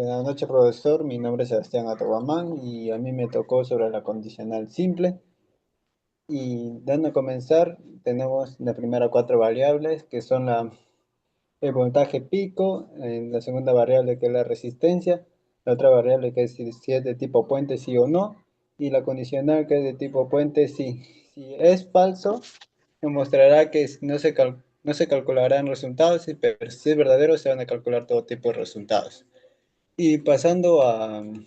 Buenas noches, profesor. Mi nombre es Sebastián Atahuamán y a mí me tocó sobre la condicional simple. Y dando a comenzar, tenemos las primeras cuatro variables que son el voltaje pico, la segunda variable que es la resistencia, la otra variable que es si es de tipo puente sí o no, y la condicional que es de tipo puente sí. Si es falso, nos mostrará que no se calcularán resultados, pero si es verdadero, se van a calcular todo tipo de resultados. Y pasando al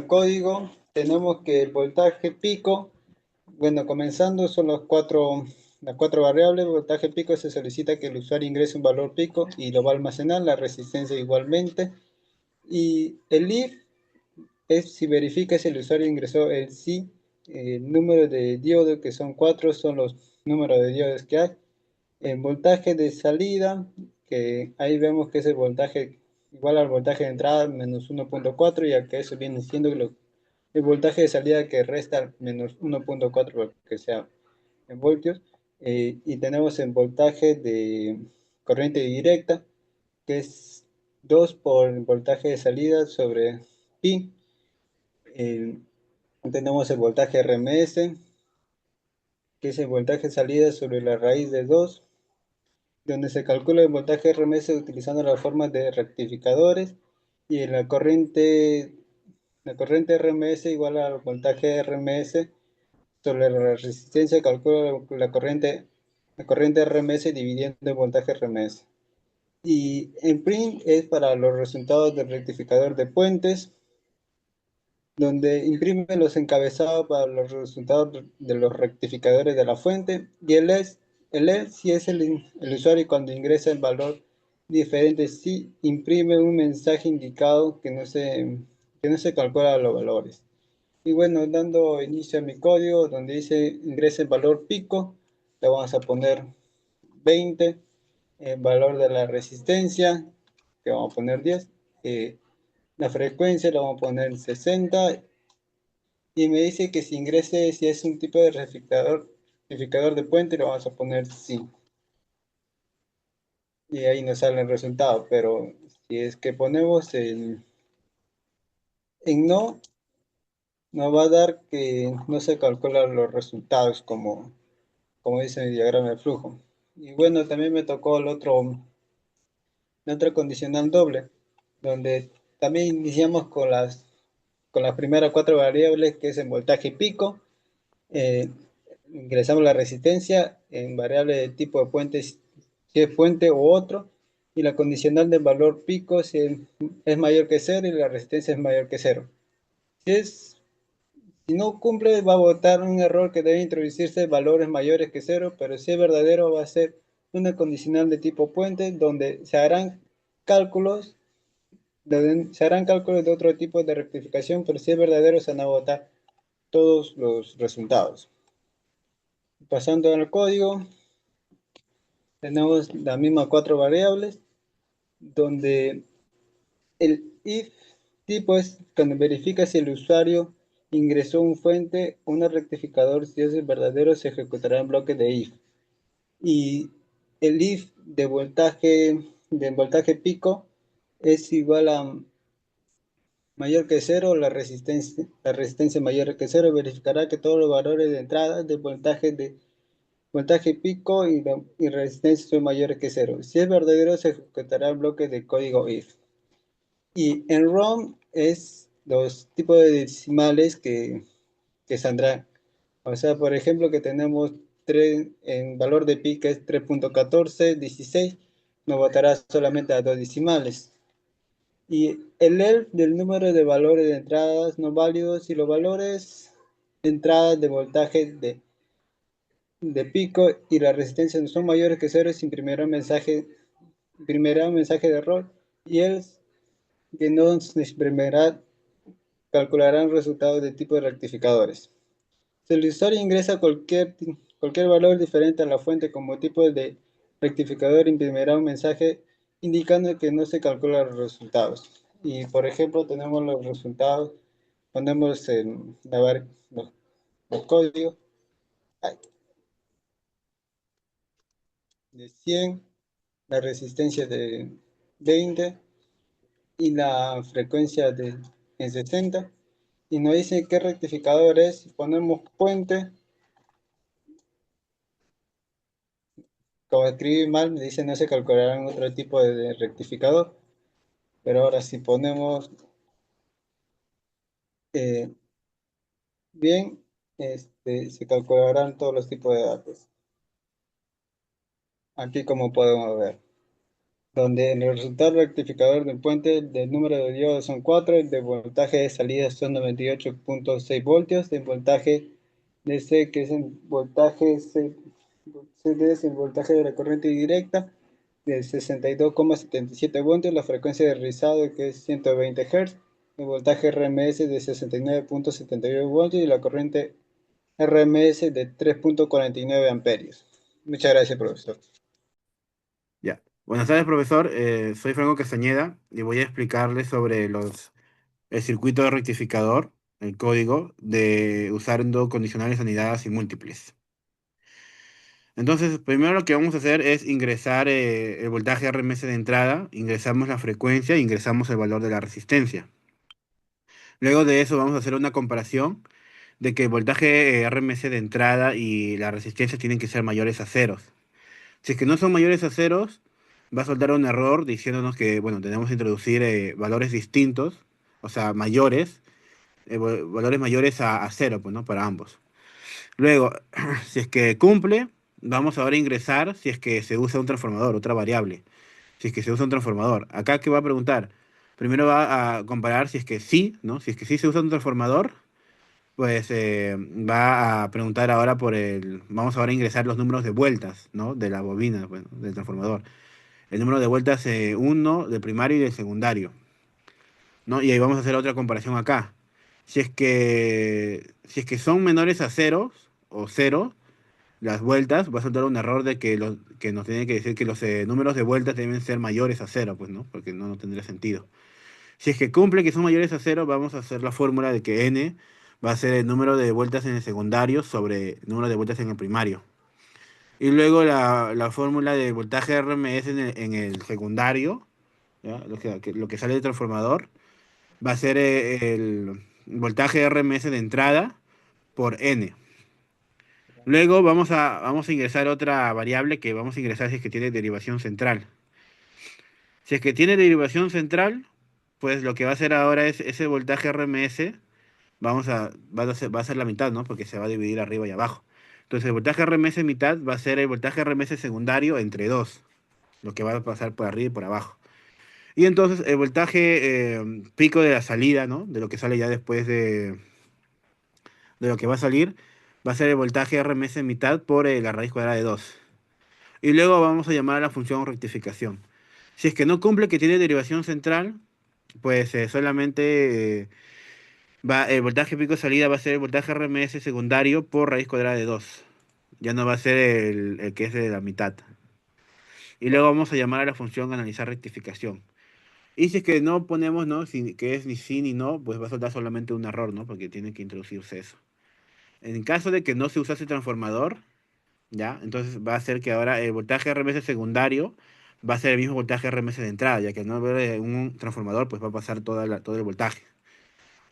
código, tenemos que el voltaje pico, bueno, comenzando son las cuatro variables. Voltaje pico se solicita que el usuario ingrese un valor pico y lo va a almacenar, la resistencia igualmente. Y el if es si verifica si el usuario ingresó el sí, el número de diodos, que son cuatro, son los números de diodos que hay. El voltaje de salida, que ahí vemos que es el voltaje igual al voltaje de entrada menos 1.4, ya que eso viene siendo el voltaje de salida que resta menos 1.4 para que sea en voltios. Y tenemos el voltaje de corriente directa, que es 2 por el voltaje de salida sobre pi. Eh, Tenemos el voltaje RMS, que es el voltaje de salida sobre la raíz de 2, donde se calcula el voltaje RMS utilizando las formas de rectificadores, y la corriente RMS igual al voltaje RMS sobre la resistencia. Calcula la corriente RMS dividiendo el voltaje RMS. Y el print es para los resultados del rectificador de puentes, donde imprime los encabezados para los resultados de los rectificadores de la fuente. Y el LED si es el usuario cuando ingresa el valor diferente, si imprime un mensaje indicado que no se calcula los valores. Y bueno, dando inicio a mi código, donde dice ingresa el valor pico, le vamos a poner 20, el valor de la resistencia, que vamos a poner 10, la frecuencia le vamos a poner 60, y me dice que si ingrese, si es un tipo de rectificador de puente, le vamos a poner sí. Y ahí nos sale el resultado, pero si es que ponemos en no, nos va a dar que no se calculan los resultados como dice el diagrama de flujo. Y bueno, también me tocó la otra condicional doble, donde también iniciamos con las primeras cuatro variables, que es en voltaje pico. eh, Ingresamos la resistencia en variable de tipo de puente, si es puente u otro, y la condicional del valor pico si es mayor que cero y la resistencia es mayor que cero. Si no cumple, va a botar un error que debe introducirse valores mayores que cero, pero si es verdadero, va a ser una condicional de tipo puente, donde se harán cálculos de otro tipo de rectificación, pero si es verdadero, se van a botar todos los resultados. Pasando al código, tenemos las mismas cuatro variables, donde el if tipo es cuando verifica si el usuario ingresó un fuente, un rectificador. Si es verdadero, se ejecutará en bloque de if. Y el if de voltaje pico es igual a mayor que cero, la resistencia mayor que cero, verificará que todos los valores de entrada del voltaje pico y resistencia son mayores que cero. Si es verdadero, se ejecutará el bloque de código if. Y en ROM es los tipos de decimales que saldrán. O sea, por ejemplo, que tenemos en valor de pi que es 3.1416, nos botará solamente a dos decimales. Y el ELF del número de valores de entradas no válidos, y los valores de entradas de voltaje de pico y la resistencia no son mayores que cero, se imprimirá un mensaje de error, y el que no se imprimirá calcularán resultados de tipo de rectificadores. Si el usuario ingresa cualquier valor diferente a la fuente como tipo de rectificador, imprimirá un mensaje indicando que no se calculan los resultados. Y por ejemplo, tenemos los resultados, ponemos los códigos de 100, la resistencia de 20 y la frecuencia en 60. Y nos dice qué rectificador es. Si ponemos puente, como escribí mal, me dice no se calculará en otro tipo de rectificador. Pero ahora si ponemos eh, bien, se calcularán todos los tipos de datos. Aquí como podemos ver, donde en el resultado rectificador del puente del número de diodos son 4, el de voltaje de salida son 98.6 voltios, el voltaje de C, que es el voltaje CD, es el voltaje de la corriente directa, de 62,77 voltios, la frecuencia de rizado, que es 120 Hz, el voltaje RMS de 69.72 voltios y la corriente RMS de 3.49 amperios. Muchas gracias, profesor. Ya. Buenas tardes, profesor. Soy Franco Castañeda y voy a explicarle sobre el circuito de rectificador, el código de usando condicionales anidadas y múltiples. Entonces, primero lo que vamos a hacer es ingresar el voltaje RMS de entrada, ingresamos la frecuencia, ingresamos el valor de la resistencia. Luego de eso vamos a hacer una comparación de que el voltaje RMS de entrada y la resistencia tienen que ser mayores a ceros. Si es que no son mayores a ceros, va a soltar un error diciéndonos que, bueno, tenemos que introducir valores distintos, o sea, mayores, valores mayores a cero, pues, ¿no? Para ambos. Luego, si es que cumple, vamos ahora a ingresar si es que se usa un transformador, otra variable. Si es que se usa un transformador. Acá, ¿qué va a preguntar? Primero va a comparar si es que sí, ¿no? Si es que sí se usa un transformador, pues va a preguntar ahora por el... Vamos ahora a ingresar los números de vueltas, ¿no? De la bobina, bueno, del transformador. El número de vueltas 1 del primario y del secundario, ¿no? Y ahí vamos a hacer otra comparación acá. Si es que son menores a cero o cero, las vueltas, va a soltar un error de que nos tiene que decir que los números de vueltas deben ser mayores a cero, pues, ¿no? Porque no tendría sentido. Si es que cumple que son mayores a cero, vamos a hacer la fórmula de que n va a ser el número de vueltas en el secundario sobre el número de vueltas en el primario. Y luego la fórmula de voltaje RMS en el secundario, ¿ya? Lo que sale del transformador, va a ser el voltaje RMS de entrada por n. Luego vamos a ingresar otra variable que vamos a ingresar si es que tiene derivación central. Si es que tiene derivación central, pues lo que va a hacer ahora es ese voltaje RMS, va a ser la mitad, ¿no? Porque se va a dividir arriba y abajo. Entonces el voltaje RMS mitad va a ser el voltaje RMS secundario entre 2, lo que va a pasar por arriba y por abajo. Y entonces el voltaje pico de la salida, ¿no? De lo que sale ya después de lo que va a salir, va a ser el voltaje RMS mitad por la raíz cuadrada de 2. Y luego vamos a llamar a la función rectificación. Si es que no cumple que tiene derivación central, pues solamente el voltaje pico de salida va a ser el voltaje RMS secundario por raíz cuadrada de 2. Ya no va a ser el que es de la mitad. Y luego vamos a llamar a la función analizar rectificación. Y si es que no ponemos, ¿no? Que es ni sí ni no, pues va a soltar solamente un error, ¿no? Porque tiene que introducirse eso. En caso de que no se usase transformador, ¿ya? Entonces va a ser que ahora el voltaje RMS secundario va a ser el mismo voltaje RMS de entrada, ya que al no haber un transformador, pues va a pasar todo el voltaje.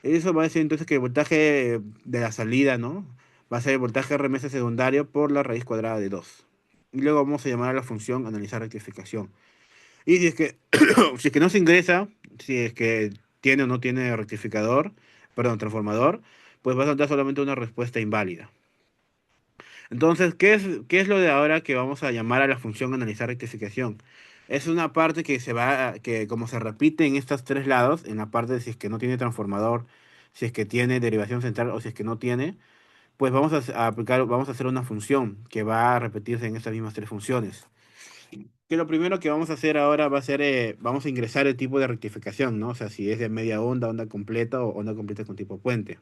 Eso va a decir entonces que el voltaje de la salida, ¿no? Va a ser el voltaje RMS secundario por la raíz cuadrada de 2. Y luego vamos a llamar a la función analizar rectificación. Y si es que, si es que no se ingresa, si es que tiene o no tiene rectificador, perdón, transformador, pues va a saltar solamente una respuesta inválida. Entonces, ¿qué es lo de ahora que vamos a llamar a la función analizar rectificación? Es una parte que como se repite en estos tres lados, en la parte de si es que no tiene transformador, si es que tiene derivación central o si es que no tiene, pues vamos a hacer una función que va a repetirse en estas mismas tres funciones. Que lo primero que vamos a hacer ahora va a ser, vamos a ingresar el tipo de rectificación, ¿no? O sea, si es de media onda, onda completa o onda completa con tipo puente.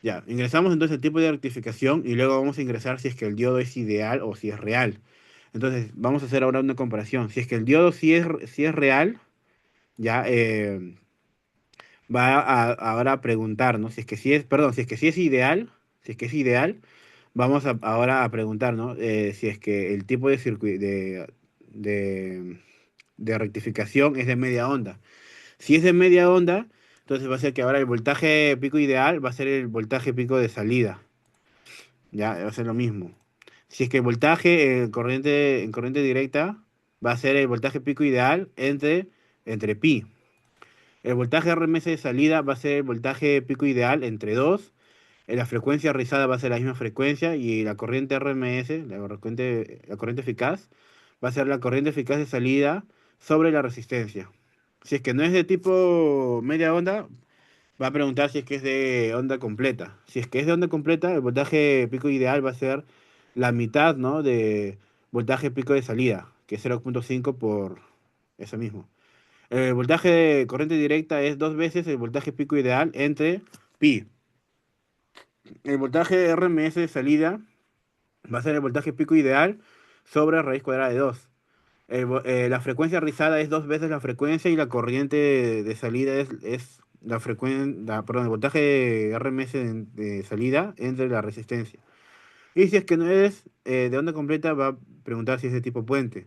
Ya, ingresamos entonces el tipo de rectificación y luego vamos a ingresar si es que el diodo es ideal o si es real. Entonces, vamos a hacer ahora una comparación. Si es que el diodo sí es real, ya va ahora a preguntar, ¿no? Si es que sí es, perdón, si es que sí es ideal, si es que es ideal, vamos ahora a preguntar, ¿no? Si es que el tipo de circuito, de rectificación es de media onda. Si es de media onda, entonces va a ser que ahora el voltaje pico ideal va a ser el voltaje pico de salida. Ya, va a ser lo mismo. Si es que el voltaje en corriente directa va a ser el voltaje pico ideal entre pi. El voltaje RMS de salida va a ser el voltaje pico ideal entre 2. La frecuencia rizada va a ser la misma frecuencia y la corriente RMS, la corriente eficaz, va a ser la corriente eficaz de salida sobre la resistencia. Si es que no es de tipo media onda, va a preguntar si es que es de onda completa. Si es que es de onda completa, el voltaje pico ideal va a ser la mitad, ¿no? De voltaje pico de salida, que es 0,5 por eso mismo. El voltaje de corriente directa es dos veces el voltaje pico ideal entre pi. El voltaje RMS de salida va a ser el voltaje pico ideal sobre raíz cuadrada de 2. La frecuencia rizada es dos veces la frecuencia y la corriente de salida es la frecuencia, perdón, el voltaje RMS de salida entre la resistencia. Y si es que no es de onda completa, va a preguntar si es de tipo puente.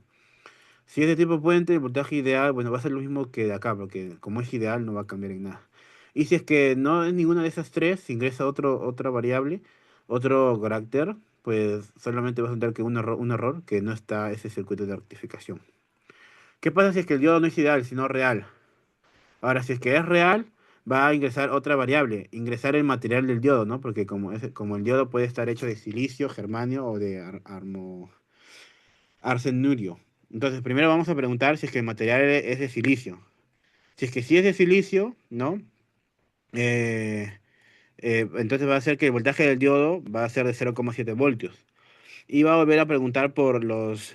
Si es de tipo puente, el voltaje ideal, bueno, va a ser lo mismo que de acá, porque como es ideal no va a cambiar en nada. Y si es que no es ninguna de esas tres, si ingresa otra variable, otro carácter, pues solamente vas a notar que un error que no está ese circuito de rectificación. ¿Qué pasa si es que el diodo no es ideal, sino real? Ahora, si es que es real, va a ingresar otra variable, ingresar el material del diodo, ¿no? Porque como el diodo puede estar hecho de silicio, germanio o de arsenurio. Entonces, primero vamos a preguntar si es que el material es de silicio. Si es que sí es de silicio, ¿no? Eh, entonces va a ser que el voltaje del diodo va a ser de 0,7 voltios. Y va a volver a preguntar por los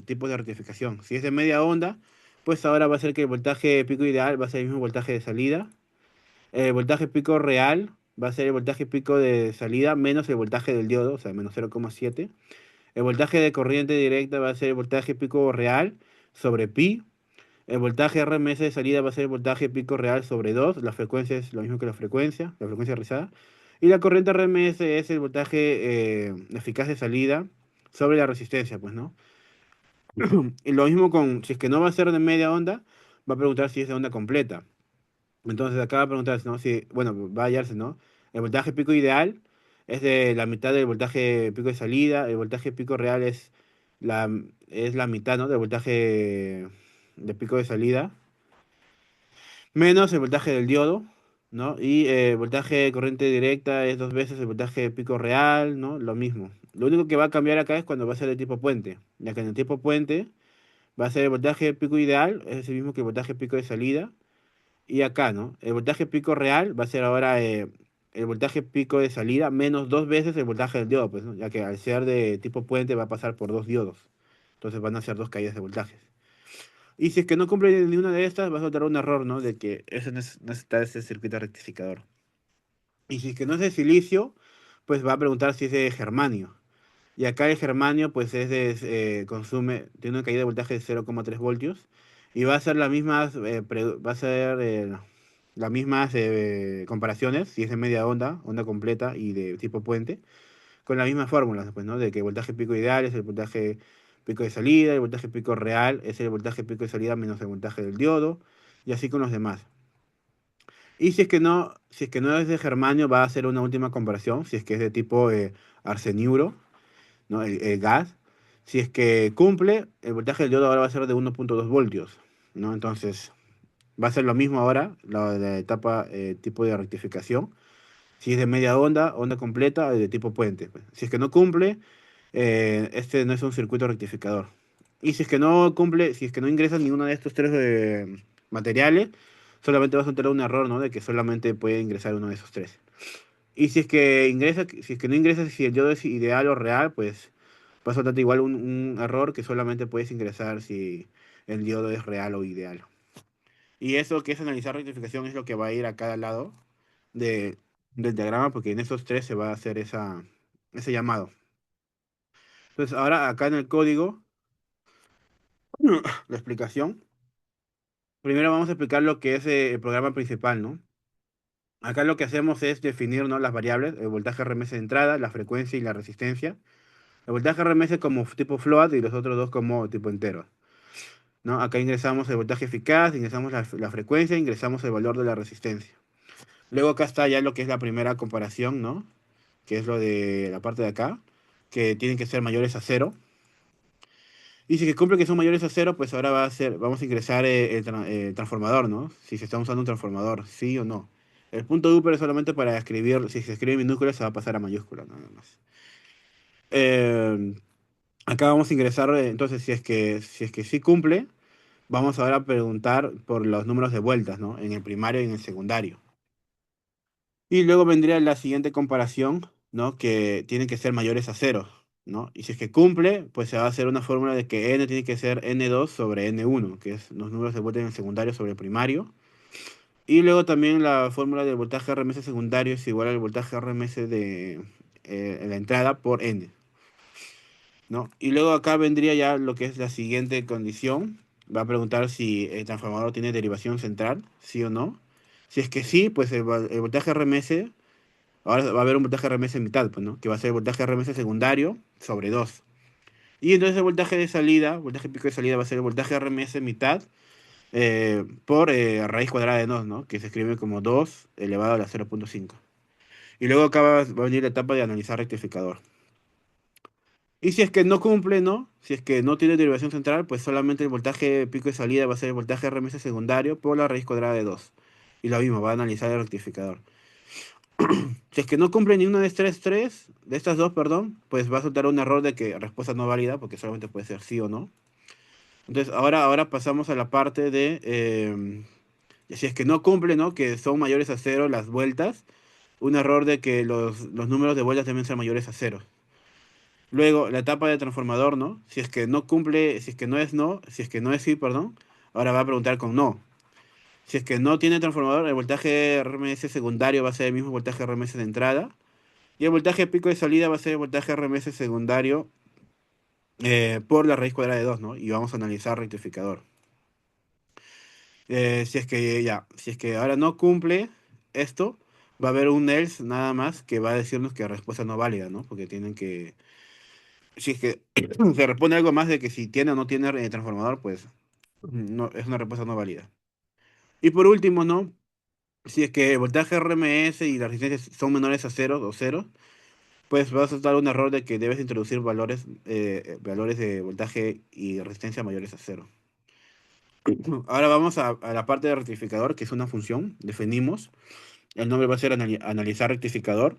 tipos de rectificación. Si es de media onda, pues ahora va a ser que el voltaje pico ideal va a ser el mismo voltaje de salida. El voltaje pico real va a ser el voltaje pico de salida menos el voltaje del diodo, o sea, menos 0,7. El voltaje de corriente directa va a ser el voltaje pico real sobre pi. El voltaje RMS de salida va a ser el voltaje pico real sobre 2. La frecuencia es lo mismo que la frecuencia rizada. Y la corriente RMS es el voltaje eficaz de salida sobre la resistencia, pues, ¿no? Y lo mismo si es que no va a ser de media onda, va a preguntar si es de onda completa. Entonces acá va a preguntar, ¿no? Si, bueno, va a hallarse, ¿no? El voltaje pico ideal es de la mitad del voltaje pico de salida, el voltaje pico real la, es la mitad, ¿no? Del voltaje de pico de salida, menos el voltaje del diodo, ¿no? Y el voltaje de corriente directa es dos veces el voltaje de pico real, ¿no? Lo mismo. Lo único que va a cambiar acá es cuando va a ser de tipo puente, ya que en el tipo puente va a ser el voltaje pico ideal, es el mismo que el voltaje pico de salida. Y acá, ¿no? El voltaje pico real va a ser ahora el voltaje pico de salida menos dos veces el voltaje del diodo, pues, ¿no? Ya que al ser de tipo puente va a pasar por dos diodos. Entonces van a ser dos caídas de voltajes. Y si es que no cumple ninguna de estas, va a soltar un error, ¿no? De que ese no está ese circuito rectificador. Y si es que no es de silicio, pues va a preguntar si es de germanio. Y acá el germanio, pues tiene una caída de voltaje de 0,3 voltios. Y va a ser va a ser las mismas comparaciones, si es de media onda, onda completa y de tipo puente, con las mismas fórmulas, pues, ¿no? De que el voltaje pico ideal es el voltaje pico de salida, el voltaje pico real es el voltaje pico de salida menos el voltaje del diodo, y así con los demás. Y si es que no es de germanio, va a hacer una última comparación, si es que es de tipo arseniuro, ¿no? El gas. Si es que cumple, el voltaje del diodo ahora va a ser de 1,2 voltios, ¿no? Entonces, va a ser lo mismo ahora, la etapa tipo de rectificación. Si es de media onda, onda completa, de tipo puente, pues. Si es que no cumple, este no es un circuito rectificador. Y si es que no cumple, si es que no ingresa ninguno de estos tres materiales, solamente vas a tener un error, ¿no? De que solamente puede ingresar uno de esos tres. Y si es que no ingresa, si el diodo es ideal o real, pues vas a soltarte igual un error que solamente puedes ingresar si el diodo es real o ideal. Y eso que es analizar rectificación es lo que va a ir a cada lado de, del diagrama, porque en esos tres se va a hacer ese llamado. Entonces, ahora acá en el código, la explicación, primero vamos a explicar lo que es el programa principal, ¿no? Acá lo que hacemos es definir, ¿no? Las variables, el voltaje RMS de entrada, la frecuencia y la resistencia. El voltaje RMS como tipo float y los otros dos como tipo entero. ¿no? Acá ingresamos el voltaje eficaz, ingresamos la frecuencia, ingresamos el valor de la resistencia. Luego acá está ya lo que es la primera comparación, ¿no? Que es lo de la parte de acá, que tienen que ser mayores a cero. Y si que cumple que son mayores a cero, pues ahora vamos a ingresar el transformador, ¿no? Si se está usando un transformador, sí o no. El punto upper es solamente para escribir, si se escribe en minúsculas se va a pasar a mayúscula, nada más. Eh, Acá vamos a ingresar, entonces, si es que sí cumple, vamos ahora a preguntar por los números de vueltas, ¿no? En el primario y en el secundario. Y luego vendría la siguiente comparación, ¿no? Que tienen que ser mayores a cero, ¿no? Y si es que cumple, pues se va a hacer una fórmula de que n tiene que ser n2 sobre n1, que es los números de vuelta en el secundario sobre el primario. Y luego también la fórmula del voltaje RMS secundario es igual al voltaje RMS de la entrada por n, ¿no? Y luego acá vendría ya lo que es la siguiente condición. Va a preguntar si el transformador tiene derivación central, sí o no. Si es que sí, pues el voltaje RMS. Ahora va a haber un voltaje RMS en mitad, pues, ¿no? Que va a ser el voltaje RMS secundario sobre 2. Y entonces el voltaje de salida, voltaje pico de salida va a ser el voltaje RMS mitad por raíz cuadrada de 2, ¿no? Que se escribe como 2 elevado a la 0,5. Y luego acá va a venir la etapa de analizar rectificador. Y si es que no cumple, ¿no? Si es que no tiene derivación central, pues solamente el voltaje pico de salida va a ser el voltaje RMS secundario por la raíz cuadrada de 2. Y lo mismo, va a analizar el rectificador. Si es que no cumple ninguna de estas dos, perdón, pues va a soltar un error de que respuesta no válida, porque solamente puede ser sí o no. Entonces, ahora pasamos a la parte de, si es que no cumple, ¿no? Que son mayores a cero las vueltas, un error de que los números de vueltas deben ser mayores a cero. Luego, la etapa de transformador, ¿no? Si es que no cumple, si es que no es no, si es que no es sí, perdón, ahora va a preguntar con no. Si es que no tiene transformador, el voltaje RMS secundario va a ser el mismo voltaje RMS de entrada. Y el voltaje pico de salida va a ser el voltaje RMS secundario por la raíz cuadrada de 2, ¿no? Y vamos a analizar rectificador. Si es que ahora no cumple esto, va a haber un else nada más que va a decirnos que la respuesta no válida, ¿no? Porque tienen que, si es que se responde algo más de que si tiene o no tiene transformador, pues no, es una respuesta no válida. Y por último, ¿no? Si es que el voltaje RMS y la resistencia son menores a cero o cero, pues vas a dar un error de que debes introducir valores de voltaje y resistencia mayores a cero. Ahora vamos a la parte de rectificador, que es una función. Definimos. El nombre va a ser analizar rectificador,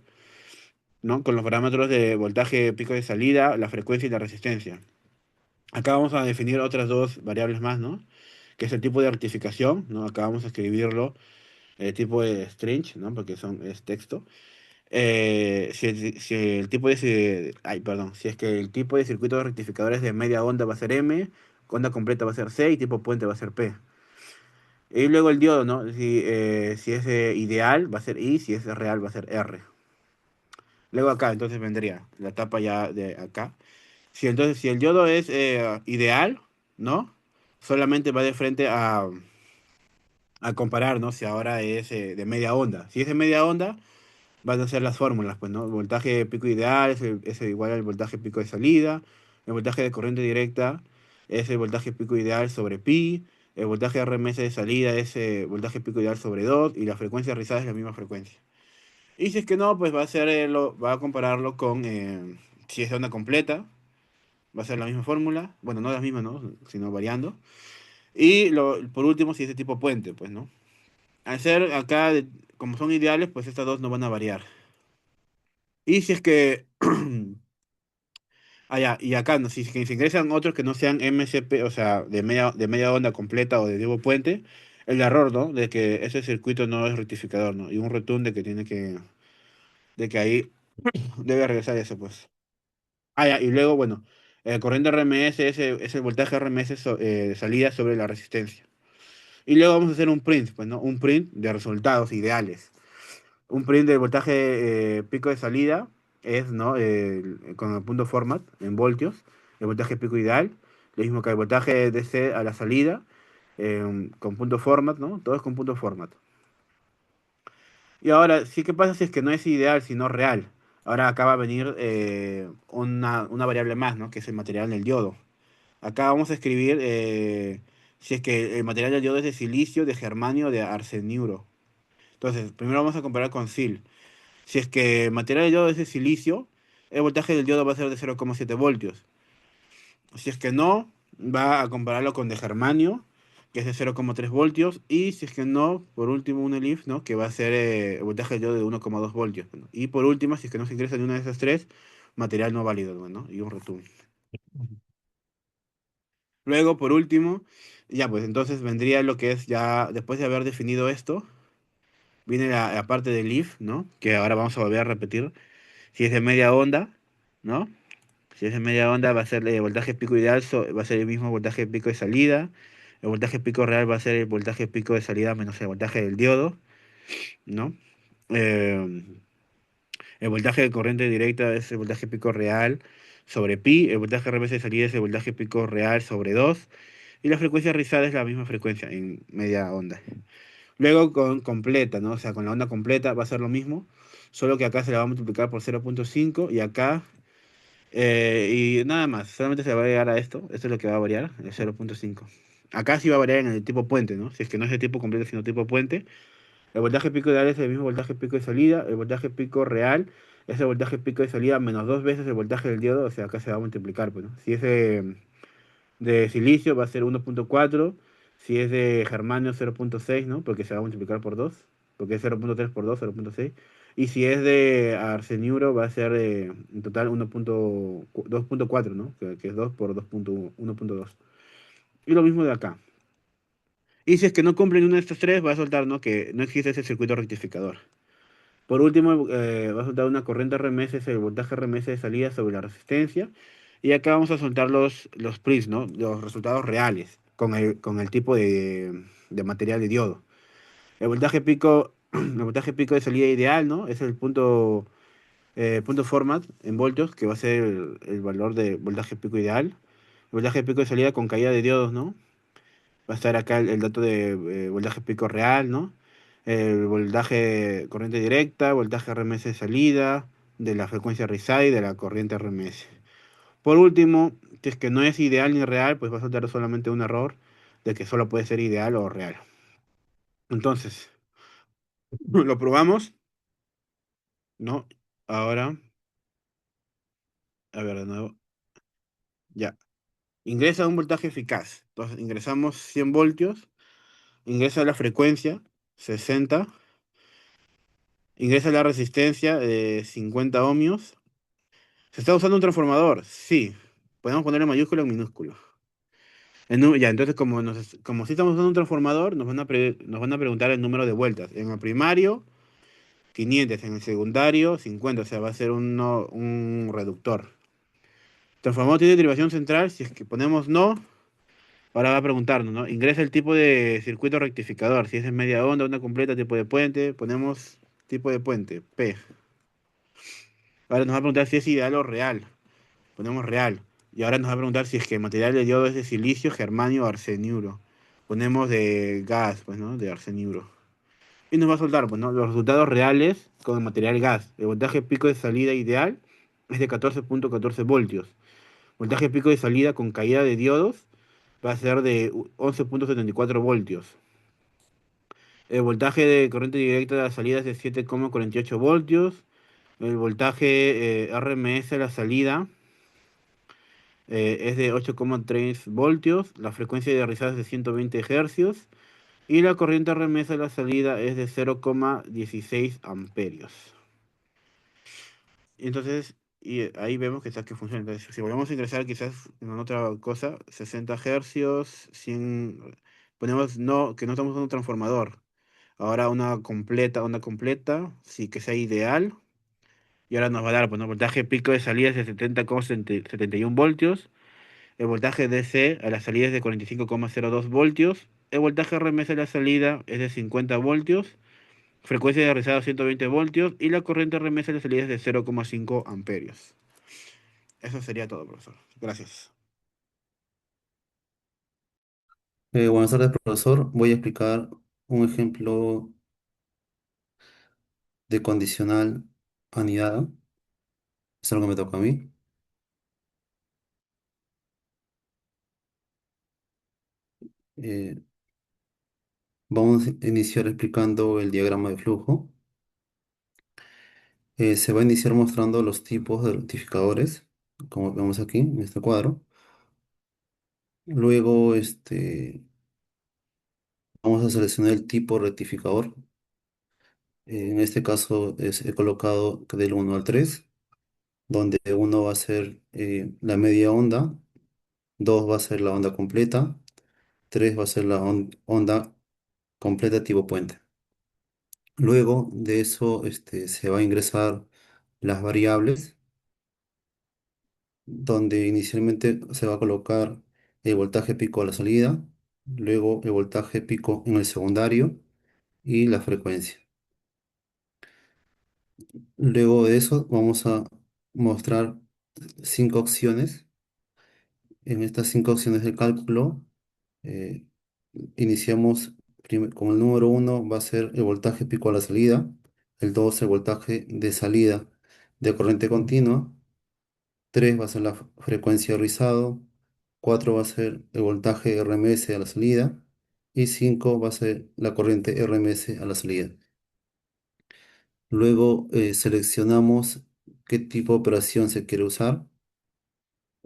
¿no? Con los parámetros de voltaje pico de salida, la frecuencia y la resistencia. Acá vamos a definir otras dos variables más, ¿no? Que es el tipo de rectificación, ¿no? Acá vamos a escribirlo, el tipo de string, ¿no? Porque es texto. Si el tipo si es que el tipo de circuito de rectificadores de media onda va a ser M, onda completa va a ser C y tipo puente va a ser P. Y luego el diodo, ¿no? Si es ideal va a ser I, si es real va a ser R. Luego acá, entonces vendría la etapa ya de acá. Si el diodo es ideal, ¿no? Solamente va de frente a comparar, ¿no? Si ahora es de media onda. Si es de media onda, van a ser las fórmulas, pues, ¿no? El voltaje pico ideal es igual al voltaje pico de salida, el voltaje de corriente directa es el voltaje pico ideal sobre pi, el voltaje RMS de salida es voltaje pico ideal sobre 2 y la frecuencia rizada es la misma frecuencia. Y si es que no, pues va a compararlo con si es de onda completa, va a ser la misma fórmula, bueno, no la misma, ¿no? Sino variando. Y por último, si es de tipo puente, pues, ¿no? Al ser acá, como son ideales, pues estas dos no van a variar. Y si es que ya, y acá, ¿no? Si se ingresan otros que no sean MCP, o sea, de media onda completa o de tipo puente, el error, ¿no? De que ese circuito no es rectificador, ¿no? Y un return de que de que ahí debe regresar eso, pues. Ya, y luego, bueno, el corriente RMS es el voltaje RMS de salida sobre la resistencia. Y luego vamos a hacer un print, pues, ¿no? Un print de resultados ideales. Un print del voltaje pico de salida es, ¿no? Con el punto format en voltios, el voltaje pico ideal, lo mismo que el voltaje DC a la salida, con punto format, ¿no? Todo es con punto format. Y ahora, sí, ¿qué pasa si es que no es ideal, sino real? Ahora acá va a venir una variable más, ¿no? Que es el material del diodo. Acá vamos a escribir si es que el material del diodo es de silicio, de germanio, de arseniuro. Entonces, primero vamos a comparar con SIL. Si es que el material del diodo es de silicio, el voltaje del diodo va a ser de 0,7 voltios. Si es que no, va a compararlo con de germanio, que es de 0,3 voltios. Y si es que no, por último, un ELIF, ¿no? Que va a ser el voltaje del diodo de 1,2 voltios, ¿no? Y por último, si es que no se ingresa ni una de esas tres, material no válido, ¿no? Y un return. Luego, por último, ya pues entonces vendría lo que es ya, después de haber definido esto, viene la parte del if, ¿no? Que ahora vamos a volver a repetir. Si es de media onda, ¿no? Si es de media onda va a ser el voltaje pico ideal, va a ser el mismo voltaje pico de salida. El voltaje pico real va a ser el voltaje pico de salida menos el voltaje del diodo, ¿no? Eh, el voltaje de corriente directa es el voltaje pico real sobre pi. El voltaje RMS de salida es el voltaje pico real sobre 2. Y la frecuencia rizada es la misma frecuencia en media onda. Luego con completa, ¿no? O sea, con la onda completa va a ser lo mismo, solo que acá se la va a multiplicar por 0,5 y acá, y nada más, solamente se va a agregar a esto, esto es lo que va a variar, el 0,5. Acá sí va a variar en el tipo puente, ¿no? Si es que no es de tipo completo, sino tipo puente. El voltaje pico ideal es el mismo voltaje pico de salida, el voltaje pico real es el voltaje pico de salida menos dos veces el voltaje del diodo, o sea, acá se va a multiplicar, pues, ¿no? Si es de silicio va a ser 1,4. Si es de germanio 0,6, ¿no? Porque se va a multiplicar por 2. Porque es 0,3 por 2, 0,6. Y si es de arseniuro va a ser en total 2,4, ¿no? Que es 2 por 1,2. Y lo mismo de acá. Y si es que no cumplen uno de estos tres, va a soltar, ¿no? Que no existe ese circuito rectificador. Por último, va a soltar una corriente RMS, es el voltaje RMS de salida sobre la resistencia. Y acá vamos a soltar los PRIs, ¿no? Los resultados reales con el tipo de material de diodo. El voltaje pico de salida ideal, ¿no? Es el punto format en voltios, que va a ser el valor de voltaje pico ideal. El voltaje pico de salida con caída de diodos, ¿no? Va a estar acá el dato de voltaje pico real, ¿no? El voltaje corriente directa, voltaje RMS de salida, de la frecuencia RISAI y de la corriente RMS. Por último, si es que no es ideal ni real, pues va a soltar solamente un error de que solo puede ser ideal o real. Entonces, lo probamos, ¿no? Ahora, a ver de nuevo, ya. Ingresa un voltaje eficaz. Entonces, ingresamos 100 voltios, ingresa la frecuencia, 60. Ingresa la resistencia de 50 ohmios. ¿Se está usando un transformador? Sí. Podemos ponerle mayúsculo en minúsculo. Ya, entonces como si estamos usando un transformador, nos van a preguntar el número de vueltas. En el primario, 500. En el secundario, 50. O sea, va a ser un reductor. Transformador tiene derivación central. Si es que ponemos no, ahora va a preguntarnos, ¿no? Ingresa el tipo de circuito rectificador. Si es de media onda, onda completa, tipo de puente. Ponemos tipo de puente, P. Ahora nos va a preguntar si es ideal o real. Ponemos real. Y ahora nos va a preguntar si es que el material de diodo es de silicio, germanio o arseniuro. Ponemos de gas, pues, ¿no? De arseniuro. Y nos va a soltar, pues, ¿no? Los resultados reales con el material gas. El voltaje pico de salida ideal es de 14,14 voltios. Voltaje pico de salida con caída de diodos va a ser de 11,74 voltios. El voltaje de corriente directa de la salida es de 7,48 voltios. El voltaje RMS a la salida es de 8,3 voltios, la frecuencia de rizada es de 120 hercios y la corriente remesa de la salida es de 0,16 amperios. Y entonces, ahí vemos que funciona. Entonces, si volvemos a ingresar quizás en otra cosa, 60 hercios, 100, ponemos no, que no estamos usando un transformador. Ahora onda completa, sí que sea ideal. Y ahora nos va a dar, pues, ¿no? Voltaje pico de salida es de 70,71 voltios. El voltaje DC a la salida es de 45,02 voltios. El voltaje RMS a la salida es de 50 voltios. Frecuencia de rizado 120 voltios. Y la corriente RMS a la salida es de 0,5 amperios. Eso sería todo, profesor. Gracias. Buenas tardes, profesor. Voy a explicar un ejemplo de condicional anidada. Es algo que me toca a mí. Eh, Vamos a iniciar explicando el diagrama de flujo. Se va a iniciar mostrando los tipos de rectificadores, como vemos aquí en este cuadro. Luego, vamos a seleccionar el tipo rectificador. En este caso he colocado del 1 al 3, donde uno va a ser la media onda, 2 va a ser la onda completa, 3 va a ser la onda completa tipo puente. Luego de eso se va a ingresar las variables, donde inicialmente se va a colocar el voltaje pico a la salida, luego el voltaje pico en el secundario y la frecuencia. Luego de eso vamos a mostrar 5 opciones. En estas 5 opciones de cálculo, eh, iniciamos con el número 1 va a ser el voltaje pico a la salida, el 2 el voltaje de salida de corriente continua, 3 va a ser la frecuencia de rizado, 4 va a ser el voltaje RMS a la salida y 5 va a ser la corriente RMS a la salida. Luego seleccionamos qué tipo de operación se quiere usar.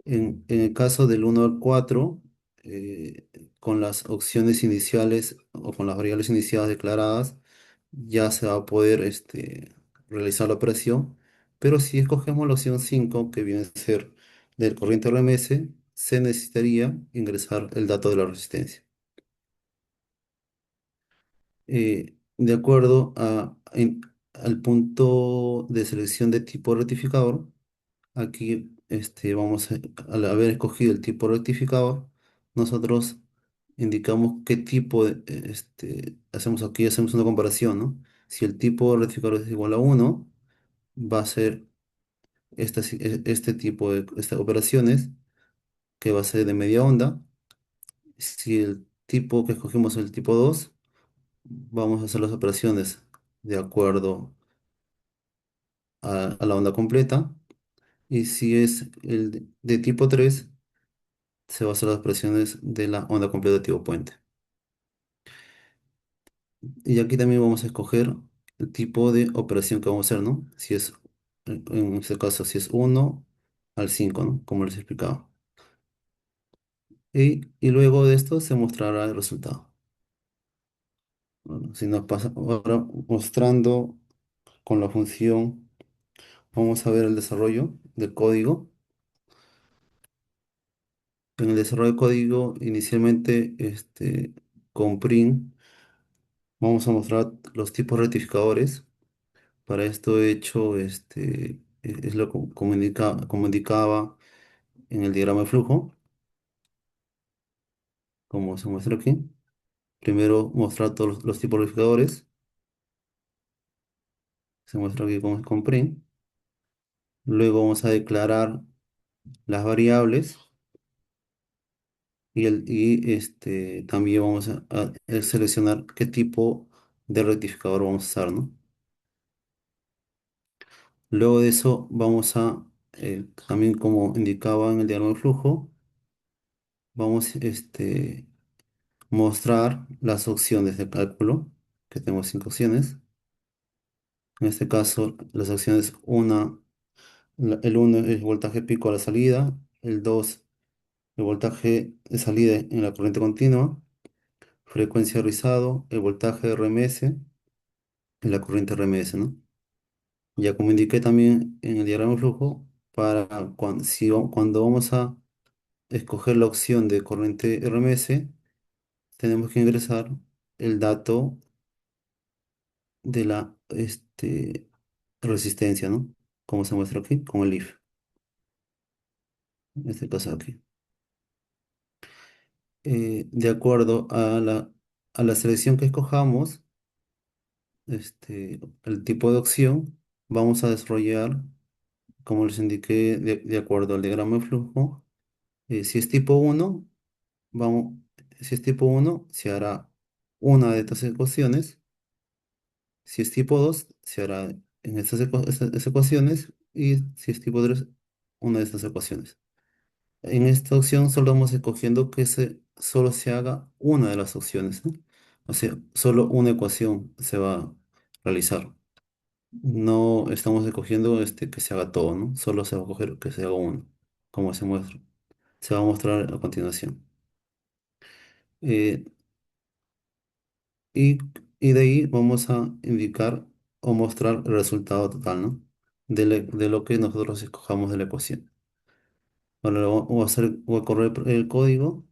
En el caso del 1 al 4, eh, con las opciones iniciales o con las variables iniciales declaradas, ya se va a poder realizar la operación. Pero si escogemos la opción 5, que viene a ser del corriente RMS, se necesitaría ingresar el dato de la resistencia. De acuerdo al punto de selección de tipo rectificador, aquí vamos al haber escogido el tipo rectificador, nosotros indicamos qué tipo hacemos aquí, hacemos una comparación, ¿no? Si el tipo rectificador es igual a 1, va a ser este tipo de estas operaciones, que va a ser de media onda. Si el tipo que escogimos es el tipo 2, vamos a hacer las operaciones de acuerdo a la onda completa. Y si es el de tipo 3, se va a hacer las operaciones de la onda completa de tipo puente. Y aquí también vamos a escoger el tipo de operación que vamos a hacer, ¿no? Si es, en este caso, si es 1 al 5, ¿no? Como les explicaba. Y luego de esto se mostrará el resultado. Bueno, si nos pasa ahora mostrando con la función, vamos a ver el desarrollo del código. En el desarrollo de código, inicialmente, con print, vamos a mostrar los tipos rectificadores. Para esto he hecho, es lo como indicaba en el diagrama de flujo, como se muestra aquí. Primero mostrar todos los tipos rectificadores, se muestra aquí con print. Luego vamos a declarar las variables también vamos a seleccionar qué tipo de rectificador vamos a usar, ¿no? Luego de eso vamos a, también como indicaba en el diagrama de flujo, vamos mostrar las opciones de cálculo, que tenemos 5 opciones. En este caso, las opciones el 1 es voltaje pico a la salida, el 2 el voltaje de salida en la corriente continua, frecuencia de rizado, el voltaje RMS en la corriente RMS, ¿no? Ya como indiqué también en el diagrama de flujo, para cuando vamos a escoger la opción de corriente RMS, tenemos que ingresar el dato de la resistencia, ¿no? Como se muestra aquí, con el if, en este caso aquí. De acuerdo a la selección que escojamos, el tipo de opción, vamos a desarrollar, como les indiqué, de acuerdo al diagrama de flujo. Si es tipo 1, vamos, si es tipo 1, se hará una de estas ecuaciones. Si es tipo 2, se hará en estas ecuaciones. Y si es tipo 3, una de estas ecuaciones. En esta opción solo vamos escogiendo que se solo se haga una de las opciones, ¿no? O sea, solo una ecuación se va a realizar. No estamos escogiendo que se haga todo, ¿no? Solo se va a coger que se haga uno, como se muestra. Se va a mostrar a continuación. Eh, y, y de ahí vamos a indicar o mostrar el resultado total, ¿no? De lo que nosotros escojamos de la ecuación. Ahora voy a correr el código.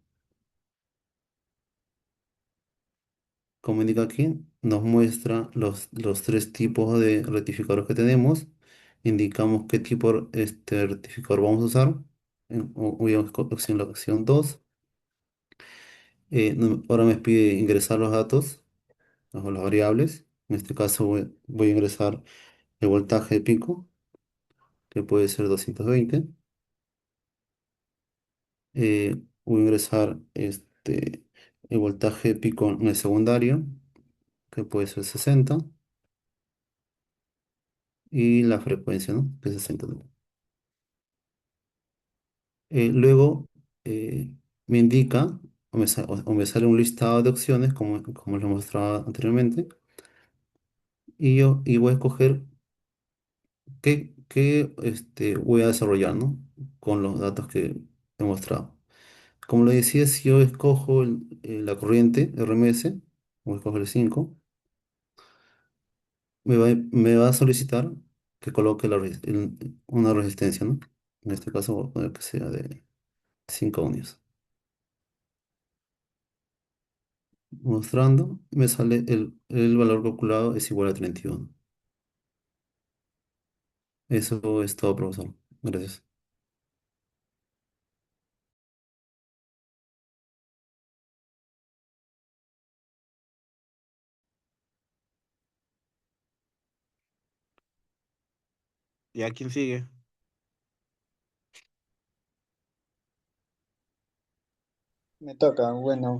Como indica aquí, nos muestra los tres tipos de rectificadores que tenemos. Indicamos qué tipo de rectificador vamos a usar. Voy a la opción 2. Ahora me pide ingresar los datos, las variables. En este caso voy a ingresar el voltaje de pico, que puede ser 220. Voy a ingresar el voltaje de pico en el secundario, que puede ser 60. Y la frecuencia, ¿no? Que es 60 también. Luego me indica o me sale un listado de opciones, como lo mostraba anteriormente, y voy a escoger qué voy a desarrollar, ¿no? Con los datos que he mostrado. Como lo decía, si yo escojo la corriente RMS, voy a escoger el 5, me va a solicitar que coloque una resistencia, ¿no? En este caso voy a poner que sea de 5 ohmios. Mostrando, me sale el valor calculado es igual a 31. Eso es todo, profesor. Gracias. ¿Y a quién sigue? Me toca, bueno.